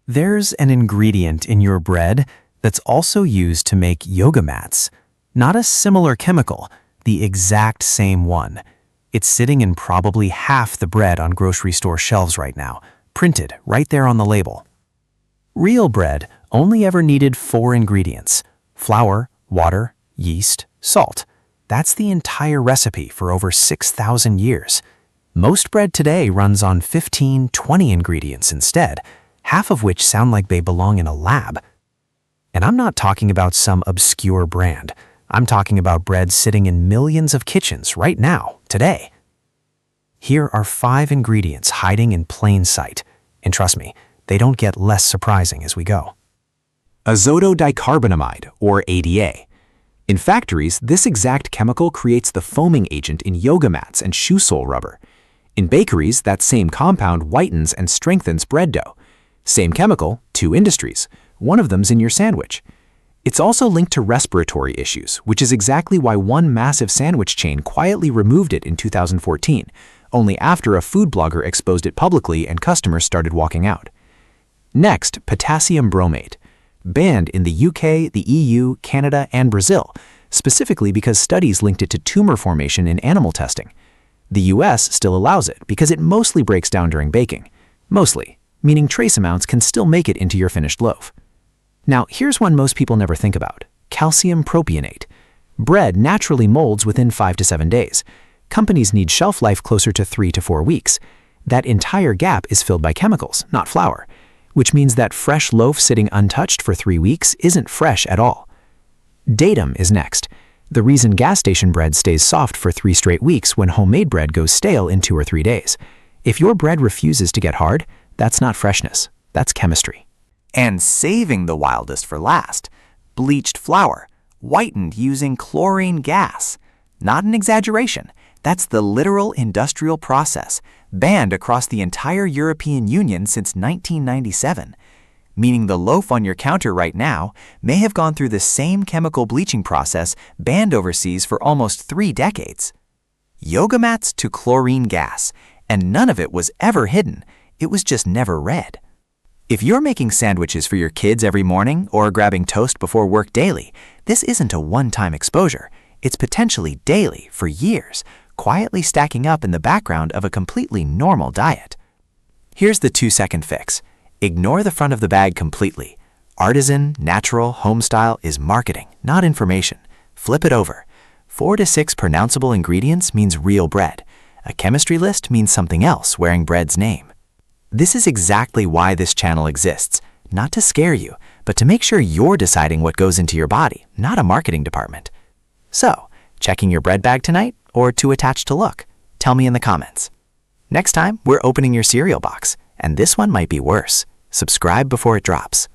There's an ingredient in your bread that's also used to make yoga mats. Not a similar chemical, the exact same one. It's sitting in probably half the bread on grocery store shelves right now, printed right there on the label. Real bread only ever needed 4 ingredients: flour, water, yeast, salt. That's the entire recipe for over 6,000 years. Most bread today runs on 15, 20 ingredients instead, half of which sound like they belong in a lab. And I'm not talking about some obscure brand. I'm talking about bread sitting in millions of kitchens right now, today. Here are 5 ingredients hiding in plain sight. And trust me, they don't get less surprising as we go. Azotodicarbonamide, or ADA. In factories, this exact chemical creates the foaming agent in yoga mats and shoe sole rubber. In bakeries, that same compound whitens and strengthens bread dough. Same chemical, 2 industries. One of them's in your sandwich. It's also linked to respiratory issues, which is exactly why one massive sandwich chain quietly removed it in 2014, only after a food blogger exposed it publicly and customers started walking out. Next, potassium bromate. Banned in the UK, the EU, Canada, and Brazil, specifically because studies linked it to tumor formation in animal testing. The US still allows it because it mostly breaks down during baking. Mostly, meaning trace amounts can still make it into your finished loaf. Now, here's one most people never think about: calcium propionate. Bread naturally molds within 5 to 7 days. Companies need shelf life closer to 3 to 4 weeks. That entire gap is filled by chemicals, not flour, which means that fresh loaf sitting untouched for 3 weeks isn't fresh at all. Datum is next. The reason gas station bread stays soft for 3 straight weeks when homemade bread goes stale in 2 or 3 days. If your bread refuses to get hard, that's not freshness, that's chemistry. And saving the wildest for last, bleached flour, whitened using chlorine gas. Not an exaggeration, that's the literal industrial process, banned across the entire European Union since 1997. Meaning the loaf on your counter right now may have gone through the same chemical bleaching process banned overseas for almost 3 decades. Yoga mats to chlorine gas, and none of it was ever hidden, it was just never read. If you're making sandwiches for your kids every morning or grabbing toast before work daily, this isn't a one-time exposure. It's potentially daily for years, quietly stacking up in the background of a completely normal diet. Here's the 2-second fix. Ignore the front of the bag completely. Artisan, natural, homestyle is marketing, not information. Flip it over. 4 to 6 pronounceable ingredients means real bread. A chemistry list means something else wearing bread's name. This is exactly why this channel exists, not to scare you, but to make sure you're deciding what goes into your body, not a marketing department. So, checking your bread bag tonight or too attached to look? Tell me in the comments. Next time, we're opening your cereal box, and this one might be worse. Subscribe before it drops.